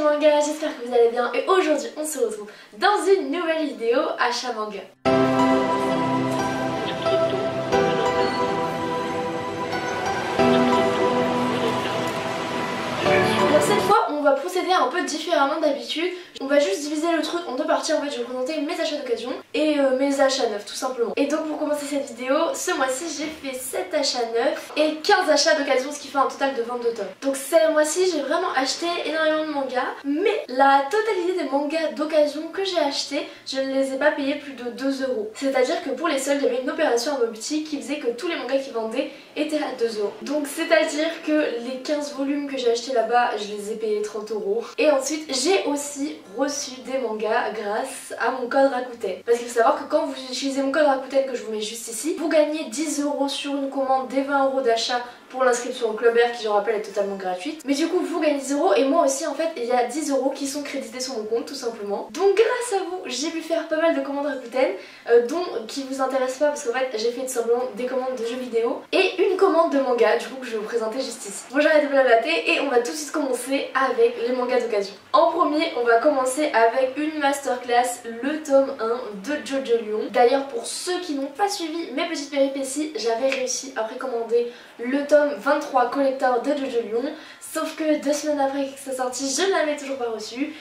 manga, j'espère que vous allez bien et aujourd'hui on se retrouve dans une nouvelle vidéo achat manga. Pour cette fois on va procéder un peu différemment d'habitude. On va juste diviser le truc en deux parties. En fait je vais vous présenter mes achats d'occasion et mes achats neufs tout simplement. Et donc pour commencer cette vidéo, ce mois-ci j'ai fait 7 achats neufs et 15 achats d'occasion, ce qui fait un total de 22 tomes. Donc ce mois-ci j'ai vraiment acheté énormément de mangas, mais la totalité des mangas d'occasion que j'ai achetés, je ne les ai pas payés plus de 2 €. C'est-à-dire que pour les soldes, il y avait une opération à ma boutique qui faisait que tous les mangas qu'ils vendaient étaient à 2 €. Donc c'est-à-dire que les 15 volumes que j'ai achetés là-bas, je les ai payés 30 €. Et ensuite j'ai aussi reçu des mangas grâce à mon code Rakuten. Parce qu'il faut savoir que quand vous utilisez mon code Rakuten que je vous mets juste ici, vous gagnez 10 € sur une commande des 20 € d'achat pour l'inscription au Club Air qui je rappelle est totalement gratuite. Mais du coup vous gagnez 10 € et moi aussi en fait il y a 10 € qui sont crédités sur mon compte tout simplement. Donc grâce à vous j'ai pu faire pas mal de commandes Rakuten dont qui vous intéressent pas parce qu'en fait j'ai fait tout simplement des commandes de jeux vidéo et une commande de manga du coup que je vais vous présenter juste ici. Bon j'arrête de blablater et on va tout de suite commencer avec les mangas d'occasion. En premier on va commencer avec une masterclass, le tome 1 de Jojo Lion. D'ailleurs pour ceux qui n'ont pas suivi mes petites péripéties, j'avais réussi à précommander le tome 23 collector de Jojo Lion, sauf que 2 semaines après que ça sorti, je ne l'avais toujours pas reçu.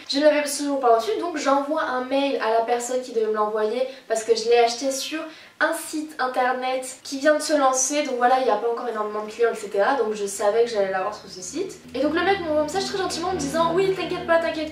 Donc j'envoie un mail à la personne qui devait me l'envoyer parce que je l'ai acheté sur un site internet qui vient de se lancer, donc voilà il n'y a pas encore énormément de clients etc, donc je savais que j'allais l'avoir sur ce site. Et donc le mec m'envoie un message très gentiment en me disant oui t'inquiète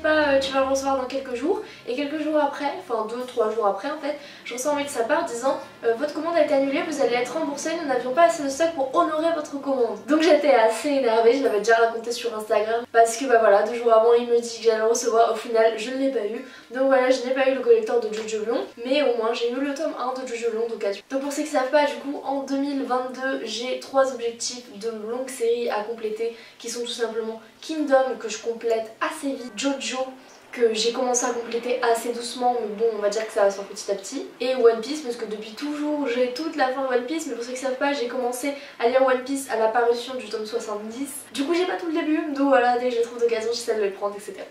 pas, tu vas le recevoir dans quelques jours. Et quelques jours après, enfin 2-3 jours après en fait, je reçois un mail de sa part disant votre commande a été annulée, vous allez être remboursé, nous n'avions pas assez de stock pour honorer votre commande. Donc j'étais assez énervée, je l'avais déjà raconté sur Instagram parce que bah voilà 2 jours avant il me dit que j'allais le recevoir, au final je ne l'ai pas eu. Donc voilà je n'ai pas eu le collector de Jojo Lion, mais au moins j'ai eu le tome 1 de Jojo Lion d'occasion. Donc pour ceux qui ne savent pas, du coup en 2022 j'ai 3 objectifs de longue série à compléter qui sont tout simplement Kingdom que je complète assez vite, Jojo que j'ai commencé à compléter assez doucement mais bon on va dire que ça va se faire petit à petit, et One Piece parce que depuis toujours j'ai toute la fin de One Piece, mais pour ceux qui ne savent pas j'ai commencé à lire One Piece à l'apparition du tome 70, du coup j'ai pas tout le début donc voilà dès que je trouve d'occasion j'essaie de le prendre etc.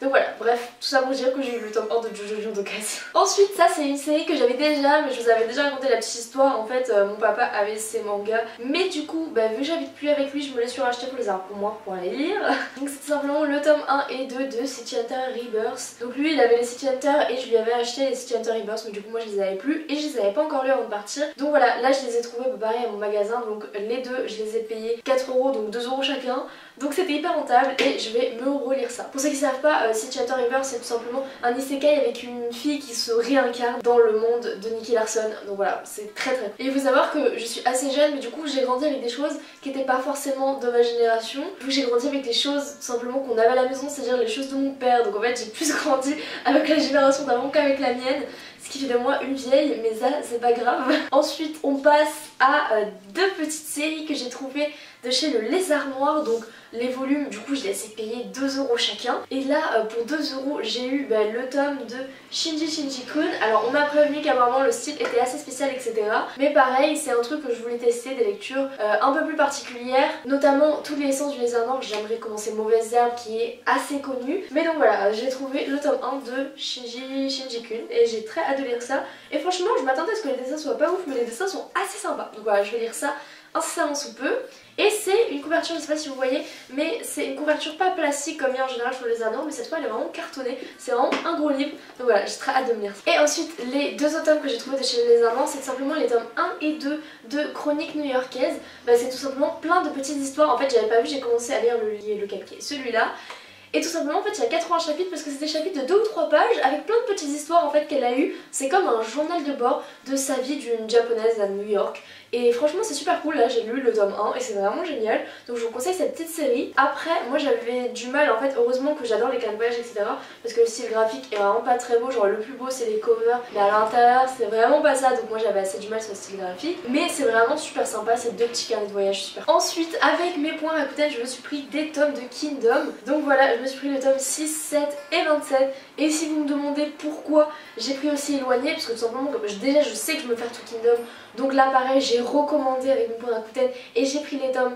Donc voilà bref tout ça pour dire que j'ai eu le tome 1 de Jojo Lion d'occasion. Ensuite ça c'est une série que j'avais déjà, mais je vous avais déjà raconté la petite histoire. En fait mon papa avait ses mangas mais du coup bah, vu que j'habite plus avec lui je me les suis rachetés pour les avoir pour moi pour aller lire. Donc c'est tout simplement le tome 1 et 2 de City Hunter Rebirth. Donc lui il avait les City Hunter et je lui avais acheté les City Hunter Rebirth, mais du coup moi je les avais plus et je les avais pas encore lus avant de partir. Donc voilà là je les ai trouvés pareil à mon magasin, donc les deux je les ai payés 4 € donc 2 € chacun. Donc c'était hyper rentable et je vais me relire ça. Pour ceux qui savent pas, City Hunter Rebirth c'est tout simplement un isekai avec une fille qui se réincarne dans le monde de Nicky Larson. Donc voilà, c'est très très... Et il faut savoir que je suis assez jeune mais du coup j'ai grandi avec des choses qui n'étaient pas forcément de ma génération. Du coup j'ai grandi avec des choses tout simplement qu'on avait à la maison, c'est-à-dire les choses de mon père. Donc en fait j'ai plus grandi avec la génération d'avant qu'avec la mienne, ce qui fait de moi une vieille, mais ça c'est pas grave. Ensuite on passe à 2 petites séries que j'ai trouvées de chez le Lézard Noir. Donc les volumes du coup je les ai payés 2 € chacun, et là pour 2 € j'ai eu le tome de Shinji-Kun. Alors on m'a prévenu qu'apparemment le style était assez spécial etc, mais pareil c'est un truc que je voulais tester, des lectures un peu plus particulières, notamment toutes les essences du Lézard Noir. J'aimerais commencer Mauvaise Herbe qui est assez connue, mais donc voilà j'ai trouvé le tome 1 de Shinji-Kun et j'ai très hâte de lire ça. Et franchement je m'attendais à ce que les dessins soient pas ouf, mais les dessins sont assez sympas, donc voilà je vais lire ça incessamment sous peu. Et c'est une couverture, je sais pas si vous voyez, mais c'est une couverture pas plastique comme il y a en général sur les anneaux, mais cette fois elle est vraiment cartonnée, c'est vraiment un gros livre, donc voilà j'ai très hâte de me lire. Et ensuite les 2 autres tomes que j'ai trouvé de chez les Allemands, c'est tout simplement les tomes 1 et 2 de Chroniques new-yorkaises. C'est tout simplement plein de petites histoires, en fait j'avais pas vu, j'ai commencé à lire lequel qui est celui-là. Et tout simplement en fait il y a 80 chapitres parce que c'est des chapitres de 2 ou 3 pages avec plein de petites histoires en fait qu'elle a eu. C'est comme un journal de bord de sa vie d'une japonaise à New York. Et franchement c'est super cool, là j'ai lu le tome 1 et c'est vraiment génial. Donc je vous conseille cette petite série. Après moi j'avais du mal en fait, heureusement que j'adore les canvases etc, parce que le style graphique est vraiment pas très beau. Genre le plus beau c'est les covers, mais à l'intérieur c'est vraiment pas ça. Donc moi j'avais assez du mal sur le style graphique, mais c'est vraiment super sympa, c'est 2 petits carnets de voyage super. Ensuite avec mes points Rakuten je me suis pris des tomes de Kingdom. Donc voilà je me suis pris le tome 6, 7 et 27. Et si vous me demandez pourquoi j'ai pris aussi Éloigné, parce que tout simplement déjà je sais que je me faire tout Kingdom, donc là pareil j'ai recommandé avec mon point Rakuten et j'ai pris les tomes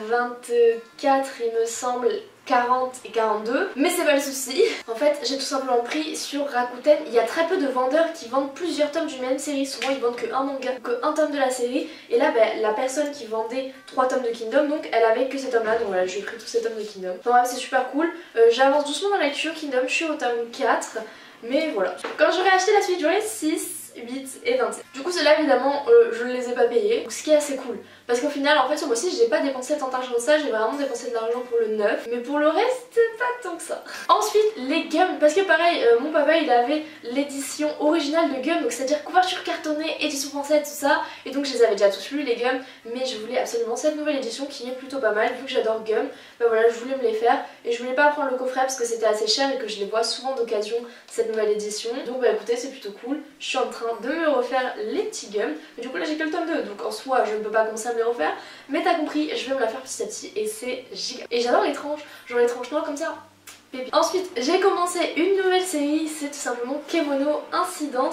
24 il me semble 40 et 42, mais c'est pas le souci. En fait j'ai tout simplement pris sur Rakuten, il y a très peu de vendeurs qui vendent plusieurs tomes d'une même série, souvent ils vendent que un manga, que un tome de la série, et là la personne qui vendait 3 tomes de Kingdom, donc elle avait que ces tomes là, donc voilà j'ai pris tous ces tomes de Kingdom. Enfin bref c'est super cool, j'avance doucement dans la lecture, Kingdom je suis au tome 4, mais voilà. Quand j'aurai acheté la suite j'aurai 6, 8 et 27. Du coup ceux-là évidemment je ne les ai pas payés, ce qui est assez cool. Parce qu'au final en fait ce mois-ci j'ai pas dépensé tant d'argent que ça, j'ai vraiment dépensé de l'argent pour le neuf. Mais pour le reste pas tant que ça. Ensuite les gums, parce que pareil mon papa il avait l'édition originale de gums, donc c'est à dire couverture cartonnée, édition française tout ça. Et donc je les avais déjà tous lus les gums, mais je voulais absolument cette nouvelle édition qui est plutôt pas mal. Vu que j'adore gums, bah voilà je voulais me les faire. Et je voulais pas prendre le coffret parce que c'était assez cher et que je les vois souvent d'occasion cette nouvelle édition. Donc bah écoutez c'est plutôt cool, je suis en train de me refaire les petits gums. Mais du coup là j'ai que le tome 2, donc en soi je ne peux pas commencer à me les refaire. Mais t'as compris, je vais me la faire petit à petit et c'est giga. Et j'adore les tranches, genre les tranches noires comme ça. Ensuite j'ai commencé une nouvelle série, c'est tout simplement Kemono Incident.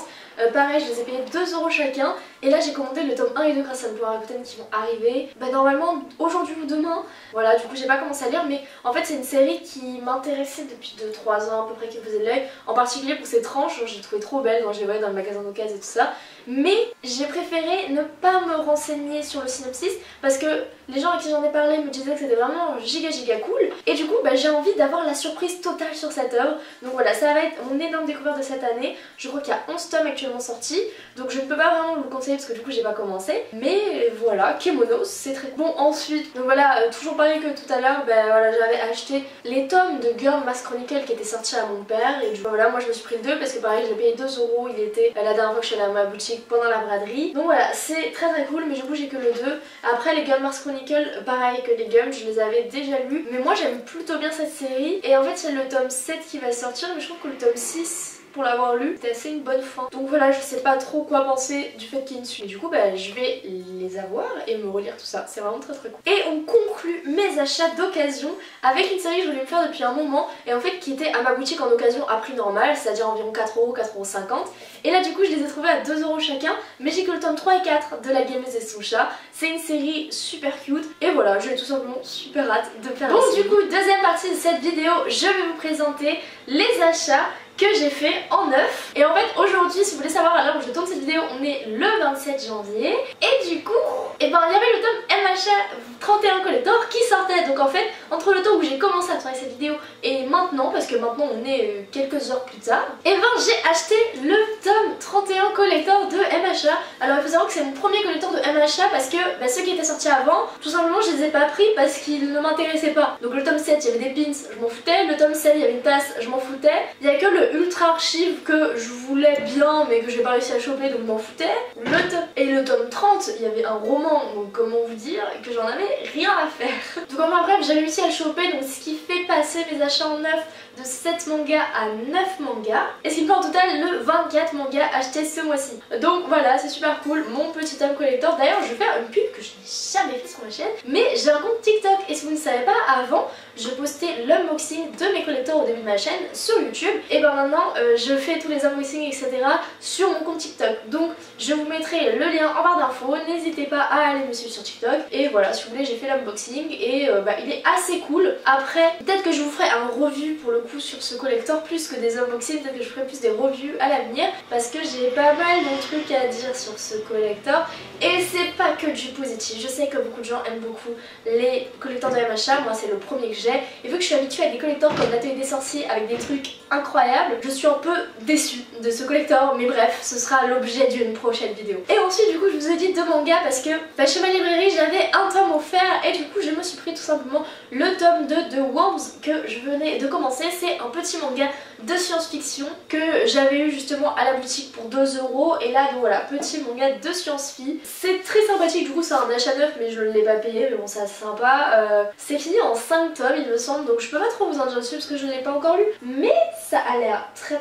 Pareil je les ai payés 2 € chacun. Et là j'ai commandé le tome 1 et 2 grâce à Amazon Rakuten qui vont arriver normalement aujourd'hui ou demain. Voilà du coup j'ai pas commencé à lire, mais en fait c'est une série qui m'intéressait depuis 2-3 ans à peu près, qui me faisait de l'œil. En particulier pour ses tranches, je les trouvais trop belles quand je les voyais dans le magasin d'occasion et tout ça. Mais j'ai préféré ne pas me renseigner sur le synopsis parce que les gens à qui j'en ai parlé me disaient que c'était vraiment giga cool. Et du coup j'ai envie d'avoir la surprise totale sur cette œuvre. Donc voilà, ça va être mon énorme découverte de cette année. Je crois qu'il y a 11 tomes actuellement sortis, donc je ne peux pas vraiment vous le conseiller parce que du coup j'ai pas commencé. Mais voilà, Kemono c'est très bon. Ensuite, donc voilà, toujours pareil que tout à l'heure, voilà, j'avais acheté les tomes de Girl Mask Chronicle qui étaient sortis à mon père. Et du coup voilà, moi je me suis pris le 2 parce que pareil je l'ai payé 2 €, il était la dernière fois que je suis allée à ma boutique pendant la braderie. Donc voilà, c'est très cool, mais du coup j'ai que le 2. Après les Girl Mask Chronicle, pareil que les Gums, je les avais déjà lus. Mais moi j'aime plutôt bien cette série. Et en fait c'est le tome 7 qui va sortir, mais je trouve que le tome 6... pour l'avoir lu, c'était assez une bonne fin. Donc voilà, je sais pas trop quoi penser du fait qu'il y ait une suite. Et du coup je vais les avoir et me relire tout ça, c'est vraiment très cool. Et on conclut mes achats d'occasion avec une série que je voulais me faire depuis un moment et en fait qui était à ma boutique en occasion à prix normal, c'est-à-dire environ 4 €, 4,50 €. Et là du coup je les ai trouvés à 2 € chacun, mais j'ai que le tome 3 et 4 de La Gameuse et son chat. C'est une série super cute et voilà, j'ai tout simplement super hâte de faire. Donc du coup, deuxième partie de cette vidéo, je vais vous présenter les achats que j'ai fait en neuf. Et en fait aujourd'hui, si vous voulez savoir à l'heure où je tourne cette vidéo, on est le 27 janvier. Et du coup, il y avait le tome MHA 31 Collector qui sortait. Donc en fait, entre le temps où j'ai commencé à tourner cette vidéo et maintenant, parce que maintenant on est quelques heures plus tard, et j'ai acheté le tome 31 Collector de MHA. Alors il faut savoir que c'est mon premier collector de MHA parce que ceux qui étaient sortis avant, tout simplement je les ai pas pris parce qu'ils ne m'intéressaient pas. Donc le tome 7 il y avait des pins, je m'en foutais. Le tome 7 il y avait une tasse, je m'en foutais. Il y a que le ultra archive que je voulais bien mais que j'ai pas réussi à choper, donc je m'en foutais. Et le tome 30 il y avait un roman, donc comment vous dire que j'en avais rien à faire. Donc enfin bref, j'ai réussi à le choper, donc ce qui fait passer mes achats en neuf de 7 mangas à 9 mangas, et ce qui me fait en total le 24 mangas achetés ce mois-ci. Donc voilà, c'est super cool, mon petit tome collector. D'ailleurs je vais faire une pub que je n'ai jamais fait sur ma chaîne, mais j'ai un compte TikTok, et si vous ne savez pas, avant je postais l'unboxing de mes collectors au début de ma chaîne sur YouTube, et maintenant je fais tous les unboxings etc sur mon compte TikTok. Donc je vous mettrai le lien en barre d'infos, n'hésitez pas à aller me suivre sur TikTok. Et voilà, si vous voulez, j'ai fait l'unboxing et il est assez cool. Après peut-être que je vous ferai un review pour le coup sur ce collector plus que des unboxings, peut-être que je ferai plus des reviews à l'avenir parce que j'ai pas mal de trucs à dire sur ce collector et c'est pas que du positif. Je sais que beaucoup de gens aiment beaucoup les collectors de MHA, moi c'est le premier que j'ai, et vu que je suis habituée à des collectors comme l'Atelier des Sorciers avec des trucs incroyables, je suis un peu déçue de ce collector, mais bref, ce sera l'objet d'une prochaine vidéo. Et ensuite du coup je vous ai dit 2 mangas parce que chez ma librairie j'avais un tome offert et du coup je me suis pris tout simplement le tome 2 de Worms que je venais de commencer. C'est un petit manga de science-fiction que j'avais eu justement à la boutique pour 2 € et là donc voilà, petit manga de science-fi. C'est très sympathique, du coup c'est un achat neuf mais je ne l'ai pas payé, mais bon c'est assez sympa. C'est fini en 5 tomes il me semble, donc je peux pas trop vous en dire dessus parce que je ne l'ai pas encore lu, mais ça a l'air très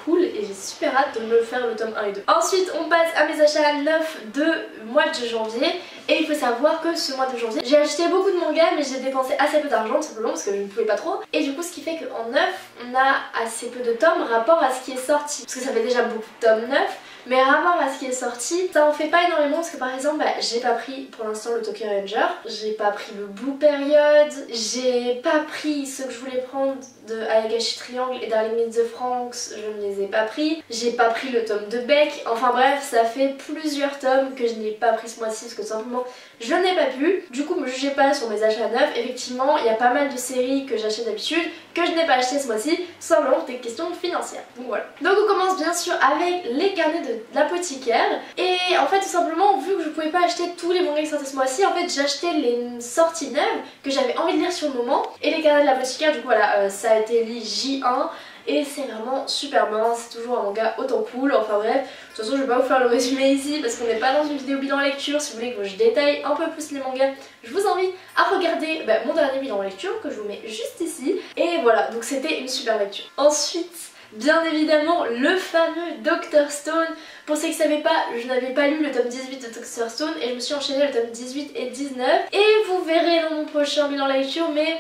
cool et j'ai super hâte de me faire le tome 1 et 2. Ensuite on passe à mes achats neufs de mois de janvier, et il faut savoir que ce mois de janvier j'ai acheté beaucoup de mangas mais j'ai dépensé assez peu d'argent tout simplement parce que je ne pouvais pas trop, et du coup ce qui fait qu'en neuf on a assez peu de tomes rapport à ce qui est sorti parce que ça fait déjà beaucoup de tomes neufs. mais par rapport à ce qui est sorti, ça en fait pas énormément parce que par exemple j'ai pas pris pour l'instant le Tokyo Revenger, j'ai pas pris le Blue Period, j'ai pas pris ceux que je voulais prendre de Ayagashi Triangle et Darling in the Franxx, je ne les ai pas pris, j'ai pas pris le tome de Beck, enfin bref ça fait plusieurs tomes que je n'ai pas pris ce mois-ci parce que tout simplement je n'ai pas pu. Du coup me jugez pas sur mes achats neufs, effectivement il y a pas mal de séries que j'achète d'habitude que je n'ai pas acheté ce mois-ci, simplement pour des questions financières. Donc voilà. Donc on commence bien sûr avec les carnets de l'apothicaire et en fait tout simplement vu que je pouvais pas acheter tous les mangas qui sortaient ce mois-ci, en fait j'ai acheté les sorties neuves que j'avais envie de lire sur le moment et les carnets de l'apothicaire du coup voilà ça a été lu J1 et c'est vraiment super bien, c'est toujours un manga autant cool, enfin bref, de toute façon je vais pas vous faire le résumé ici parce qu'on n'est pas dans une vidéo bilan lecture, si vous voulez que je détaille un peu plus les mangas, je vous invite à regarder mon dernier bilan lecture que je vous mets juste ici, et voilà, donc c'était une super lecture. Ensuite, bien évidemment, le fameux Dr Stone. Pour ceux qui ne savaient pas, je n'avais pas lu le tome 18 de Dr Stone et je me suis enchaîné le tome 18 et 19 et vous verrez dans mon prochain bilan lecture, mais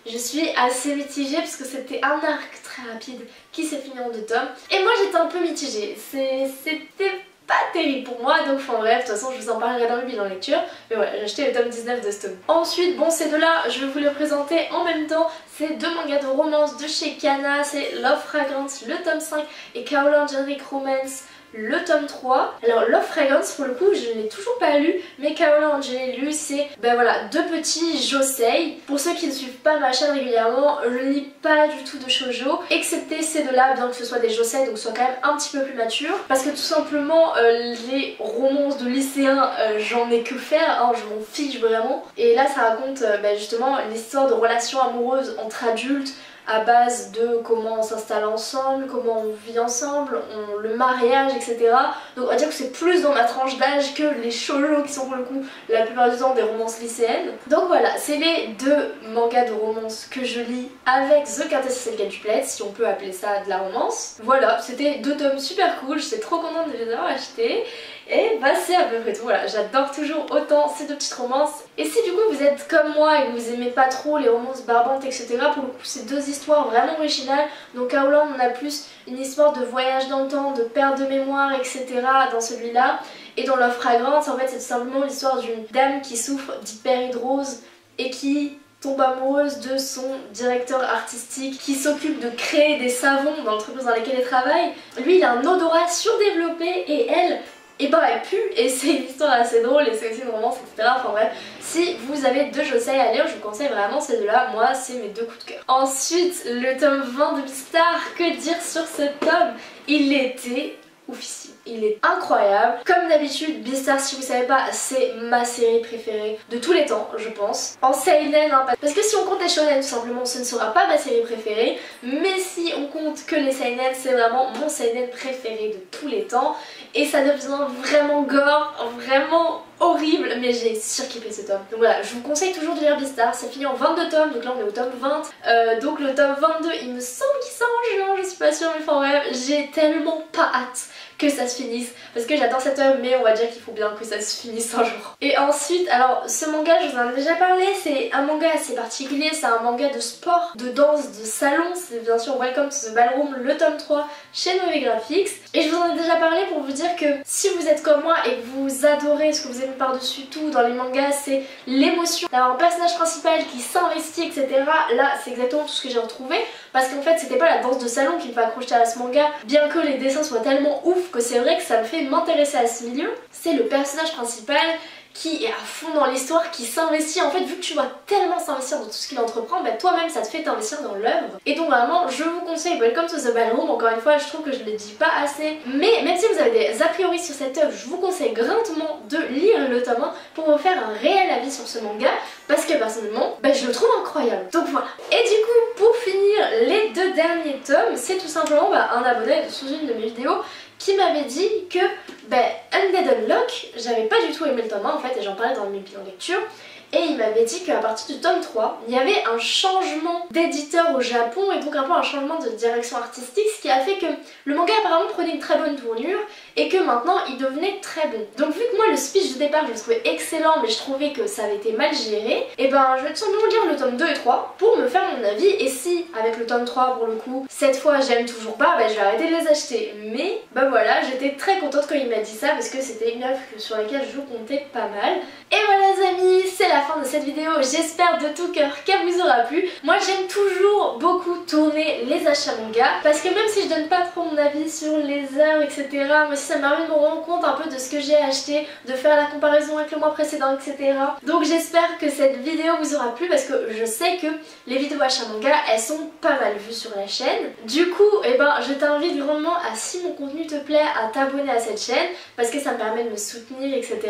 je suis assez mitigée parce que c'était un arc très rapide qui s'est fini en 2 tomes et moi j'étais un peu mitigée, c'était pas terrible pour moi, donc enfin bref, de toute façon je vous en parlerai dans le bilan lecture, mais voilà, j'ai acheté le tome 19 de Stone. Ensuite, bon ces deux-là, je vais vous les présenter en même temps, c'est 2 mangas de romance de chez Kana, c'est Love Fragrance, le tome 5 et Kaolan Generic Romance, le tome 3. Alors Love Fragrance pour le coup je ne l'ai toujours pas lu, mais Kaolan je l'ai lu, c'est voilà 2 petits josei. Pour ceux qui ne suivent pas ma chaîne régulièrement, je ne lis pas du tout de shoujo, excepté ces deux-là, bien que ce soit des josei, donc soit quand même un petit peu plus mature, parce que tout simplement les romances de lycéens j'en ai que faire, hein, je m'en fiche vraiment. Et là ça raconte justement une histoire de relation amoureuse entre adultes, à base de comment on s'installe ensemble, comment on vit ensemble, le mariage, etc. Donc on va dire que c'est plus dans ma tranche d'âge que les shoujo qui sont pour le coup la plupart du temps des romances lycéennes. Donc voilà, c'est les 2 mangas de romance que je lis avec The Quintessential Quintuplet, si on peut appeler ça de la romance. Voilà, c'était 2 tomes super cool, j'étais trop contente de les avoir achetés. Et c'est à peu près tout, voilà, j'adore toujours autant ces 2 petites romances. Et si du coup vous êtes comme moi et que vous aimez pas trop les romances barbantes etc, pour le coup c'est 2 histoires vraiment originales. Donc à Hollande on a plus une histoire de voyage dans le temps, de perte de mémoire etc dans celui-là. Et dans Love Fragrance en fait c'est tout simplement l'histoire d'une dame qui souffre d'hyperhidrose et qui tombe amoureuse de son directeur artistique qui s'occupe de créer des savons dans l'entreprise dans laquelle elle travaille. Lui il a un odorat surdéveloppé et elle elle pue et c'est une histoire assez drôle et c'est aussi une romance etc. Enfin bref, si vous avez 2 josei à lire, je vous conseille vraiment ces 2-là, moi c'est mes 2 coups de cœur. Ensuite, le tome 20 de Beastars, que dire sur ce tome? Il était oufissime, il est incroyable. Comme d'habitude, Beastars, si vous savez pas, c'est ma série préférée de tous les temps, je pense. En seinen, hein, parce que si on compte les shonen, tout simplement, ce ne sera pas ma série préférée. Mais si on compte que les seinen, c'est vraiment mon seinen préféré de tous les temps. Et ça devient vraiment gore, vraiment horrible, mais j'ai surkiffé ce tome. Donc voilà, je vous conseille toujours de lire Beastars, ça finit en 22 tomes, donc là on est au tome 20. Donc le tome 22, il me semble qu'il sort en juin, je suis pas sûre, mais enfin bref, j'ai tellement pas hâte que ça se finisse parce que j'adore cette œuvre, mais on va dire qu'il faut bien que ça se finisse un jour. Et ensuite, alors ce manga je vous en ai déjà parlé, c'est un manga assez particulier, c'est un manga de sport, de danse, de salon, c'est bien sûr Welcome to the Ballroom, le tome 3 chez Nové Graphics. Et je vous en ai déjà parlé pour vous dire que si vous êtes comme moi et que vous adorez ce que vous aimez par-dessus tout dans les mangas, c'est l'émotion d'avoir un personnage principal qui s'investit etc. Là c'est exactement tout ce que j'ai retrouvé, parce qu'en fait c'était pas la danse de salon qui me fait accrocher à ce manga, bien que les dessins soient tellement ouf que c'est vrai que ça me fait m'intéresser à ce milieu. C'est le personnage principal qui est à fond dans l'histoire, qui s'investit. En fait, vu que tu vois tellement s'investir dans tout ce qu'il entreprend, toi-même ça te fait t'investir dans l'œuvre. Et donc vraiment, je vous conseille Welcome to the Ballroom. Encore une fois, je trouve que je le dis pas assez. Mais même si vous avez des a priori sur cette œuvre, je vous conseille grandement de lire le tome 1 pour vous faire un réel avis sur ce manga. Parce que personnellement, je le trouve incroyable. Donc voilà. Et du coup, pour finir les 2 derniers tomes, c'est tout simplement un abonné sous une de mes vidéos qui m'avait dit que Undead Unlock, j'avais pas du tout aimé le tome 1 en fait, et j'en parlais dans mes bilans lecture, et il m'avait dit qu'à partir du tome 3 il y avait un changement d'éditeur au Japon et donc un peu un changement de direction artistique, ce qui a fait que le manga apparemment prenait une très bonne tournure et que maintenant il devenait très bon. Donc vu que moi le speech de départ je le trouvais excellent mais je trouvais que ça avait été mal géré, et ben je vais tout simplement lire le tome 2 et 3 pour me faire mon avis, et si avec le tome 3 pour le coup cette fois j'aime toujours pas, bah je vais arrêter de les acheter. Mais bah voilà, j'étais très contente quand il m'a dit ça parce que c'était une œuvre sur laquelle je comptais pas mal. Et voilà les amis, c'est la fin de cette vidéo, j'espère de tout cœur qu'elle vous aura plu. Moi j'aime toujours beaucoup tourner les achats manga parce que même si je donne pas trop mon avis sur les œuvres etc, moi aussi ça me permet de me rendre compte un peu de ce que j'ai acheté, de faire la comparaison avec le mois précédent etc. Donc j'espère que cette vidéo vous aura plu parce que je sais que les vidéos achats manga elles sont pas mal vues sur la chaîne. Du coup eh ben, je t'invite grandement à, si mon contenu te plaît, à t'abonner à cette chaîne parce que ça me permet de me soutenir etc.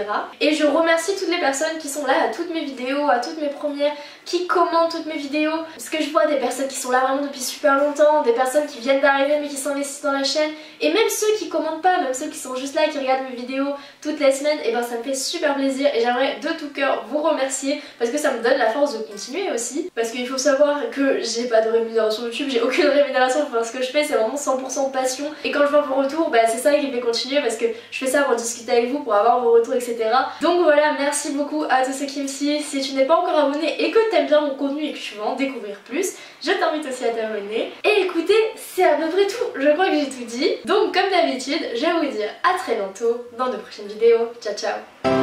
Et je remercie toutes les personnes qui sont là à toutes mes vidéos, à toutes mes premières, qui commentent toutes mes vidéos, parce que je vois des personnes qui sont là vraiment depuis super longtemps, des personnes qui viennent d'arriver mais qui s'investissent dans la chaîne, et même ceux qui commentent pas, même ceux qui sont juste là, qui regardent mes vidéos toutes les semaines, et ben ça me fait super plaisir et j'aimerais de tout cœur vous remercier parce que ça me donne la force de continuer aussi, parce qu'il faut savoir que j'ai pas de rémunération YouTube, j'ai aucune rémunération pour faire ce que je fais, c'est vraiment 100% passion, et quand je vois vos retours, bah c'est ça qui me fait continuer parce que je fais ça pour discuter avec vous, pour avoir vos retours etc. Donc voilà, merci beaucoup à tous ceux qui me suivent. Si tu n'es pas encore abonné et que t'aimes bien mon contenu et que tu veux en découvrir plus, je t'invite aussi à t'abonner. Et écoutez, c'est à peu près tout, je crois que j'ai tout dit. Donc comme d'habitude, je vais vous dire à très bientôt dans de prochaines vidéos. Ciao ciao.